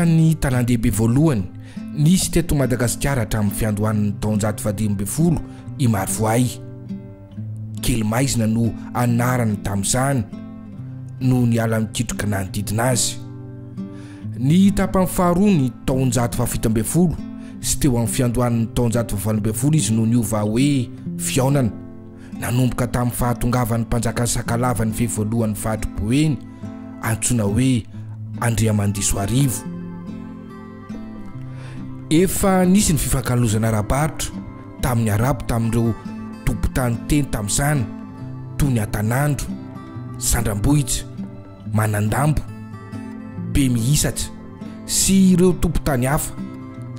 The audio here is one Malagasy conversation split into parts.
Anisan'ny tanàn-dehibe voalohany nisy teto Madagasikara hatramin'ny fiandohan'ny taonjato 17 i Marovoay. Kely maizina no anarany tamin'izany no ny ala mikitroka nanodidina azy. Ny tapany faharoa ny taonjato 17 sy teo amin'ny fiandohan'ny taonjato 18 izy no niova hoe fiaonana. Nanomboka tamin'ny fahatongavan'ny fanjakan'i Sakalava ny voalohan'ny fahatro-boeny antsoina hoe andrefan'ny. Efa nisy ny fifankalozana ara-bakiteny tamin'ny arabo tamin'ireo tompon-tany teny tamin'izany toy ny Antanandro, Sandrambohitra, Manandambo, be mihisatra sy ireo tompon-tany hafa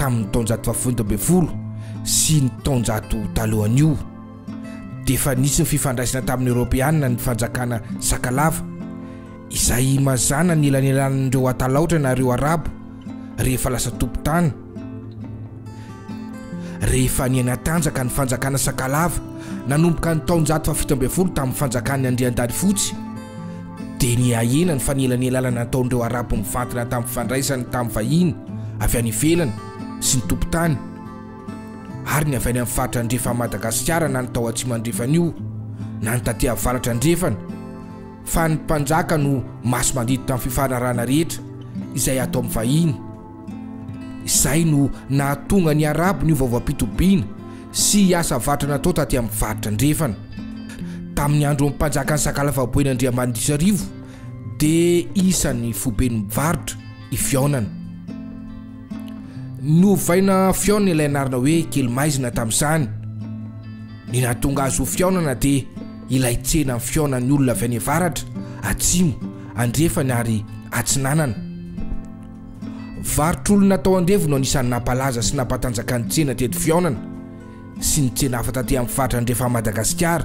tamin'ny taonjato 17 sy ny taonjato talohan'io. Dia efa nisy ny fifandraisana tamin'ny Eoropeanina ny fanjakana Sakalava izay mazana ny elanelan'ireo atalaotra na ireo arabo rehefa lasa tompon-tany. Rehefa ny natanjaka ny fanjakana Sakalava nanomboka ny taonjato 17 tamin'ny fanjakan'i Andrian-dary fotsy, dia ny ahena ny fanelanelana nataon'ireo arabo mifantana tamin'ny fandraisany tamin'ny vahiny avy any ivelany sy ny tompon-tany. Ary ny avy any amin'ny faritra andrefan'ny Madagasikara na ny tao atsimo andrefan'io na ny taty avaratra andrefana, fa ny mpanjaka no maso mandito tamin'ny fifanarahana rehetra izay atao amin'ny vahiny. Izay no nahatonga ny arabo ny vaovampitobiana sy asa vatra natao taty amin'ny faritra andrefana. Tamin'ny andro mpanjaka ny Sakalava Boina Sakalava dia isan'ny foben'ny mivarotra i fiaonana. Novaina fiaonana ilay anarana hoe kely maizina tamin'izany. Ny nahatonga azy ho fiaonana dia ilay tsena ny fiaonan'ny olona avy any avaratra, atsimo, andrefany ary atsinanana. Varotr'olona tao andrevo no anisan'ny nampalaza sy nampatanjaka ny tsena teto fiaonana sy ny tsena hafa taty amin'ny faritra andrefan'ny Madagasikara.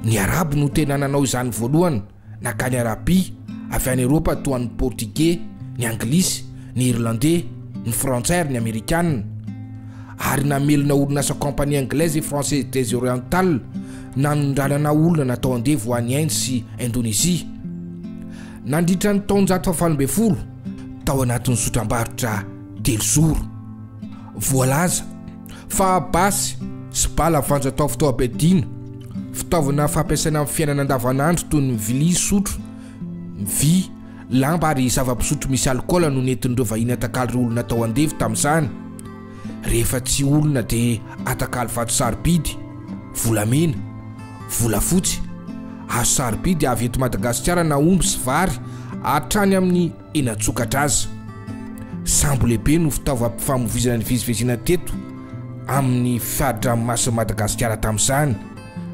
Ny arabo no tena nanao izany voalohany, nakany Arabia avy any Eropa toa ny Portugais, ny Anglisy, ny Irlandais, ny Frantsay, ny Amerikanina, ary namelona orinasa compagnie anglaise et française des orientales nanondranana olona natao andevo any Inde sy Indonésia. Nandritra ny taonjato 17 tao anatin'ny sotram-barotra telozoro. Voalaza fa basy sy bala vanjatao fitaovam-piadiana, fitaovana fampiasaina amin'ny fiainana andavanandro toy ny vilia sotro, vy, lamba ary zava-pisotro misy alikaola no nentin'ireo vahiny atakalo ireo olona tao andevo tamin'izany. Rehefa tsy olona dia atakalo vato sarobidy, volamena, volafotsy, azo sarobidy avy eto Madagasikara na omby sy vary hatrany amin'ny enatsokatra azy. Sambo lehibe no fitaovam-pifamoivoizana ny vizivezina teto amin'ny FARITRA Madagasikara tamin'izany,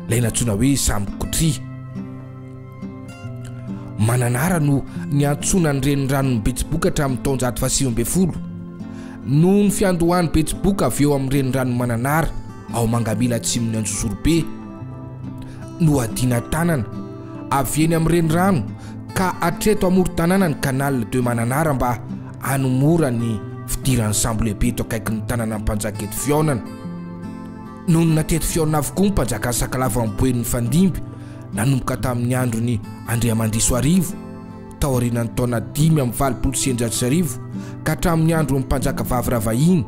ilay natsoina hoe sambo-kotria. Mananara no ny antsoina ny renivohitry Betsiboka hatramin'ny taonjato 17 noho ny fiandohan'ny Betsiboka avy eo amin'ny renivohitry Mananara ao Mangamila atsimon'ny Anjozorobe no adina tanana avy eny amin'ny renirano ka hatreto amoron-tanàna ny canal de Mananara mba hanomora ny fidiran'ny sambo lehibe eto akaikin'ny tanàna mpanjaka eto fiaonana. Noho ny nateto fiaonana avokoa ny mpanjaka Sakalava miboen'ny fandimby nanomboka tamin'ny androny andrefan'ny tao aorian'ny taona 5 ka hatramin'ny andro mpanjaka vavaravahiny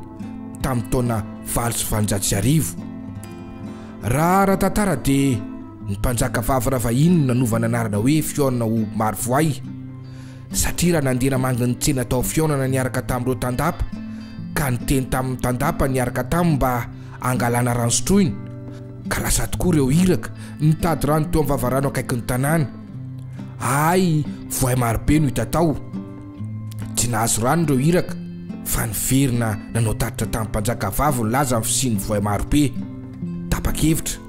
tamin'ny taona 9 raha ara-tantara dia ny mpanjaka vavaravahiny nanova nanarana hoe fiaonana ho Marovoay, satria raha nandeha namangy ny tsena tao fiaonana niaraka tamin'ireo tandapa ka niteny tamin'ny tandapa niaraka taminy mba angalana rano sotroina, ka lasa tokoa ireo iraka nitady rano teo amin'ny vavarano akaikin'ny tanàna. Ay, voay marobe no hita tao. Tsy nahazo rano ireo iraka fa niverina nanao tatitra tamin'ny mpanjaka vavy ny laza amin'ny fisian'ny voay marobe. Tapa-kevitra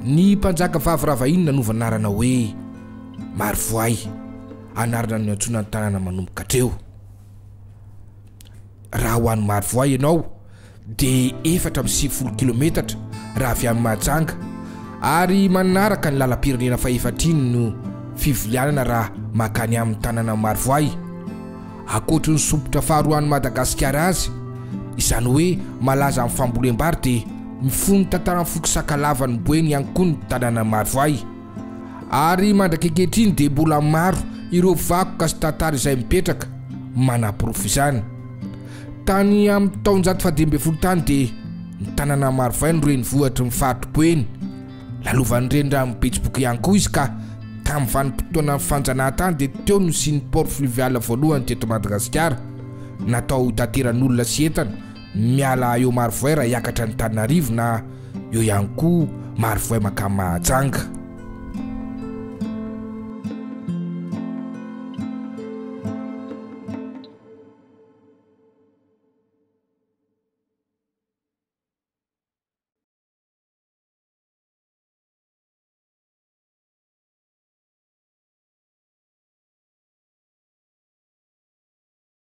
ny mpanjaka vavaravahiny nanova anarana hoe Marovoay, anarana ny antsoina ny tanàna manomboka hatreo. Raha ho an'ny Marovoay ianao dia 450 kilometatra raha avy amin'ny Mahajanga, ary manaraka ny lalam-pirenena fahefatriny no fivilianana raha makany amin'ny tanàna Marovoay. Akoatra ny sopotra faharoan'ny Madagasikara azy, izany hoe malaza amin'ny fambolem-bary, dia mifono tantaran'ny foky Sakalava ny boeny ihany koa ny tanàna Marovoay. Ary mandrakekehitriny dia mbola maro ireo vakoka sy tantara izay mipetraka manapirofo izany. Tany amin'ny taonjato fadimy tany dia ny tanàna Marovoay no renivohitry mifaritro-poeny. Lalovan'ny renirano Betsiboka ihany koa izy ka tamin'ny vanim-potoanan'ny fanjanahantany dia teo no sy ny port fluvial voalohany teto Madagasikara. Natao tateran'olona sy entana miala eo Marovoay raha hiakatra ny Tantaran'I na eo ihany koa Marovoay makany Mahajanga.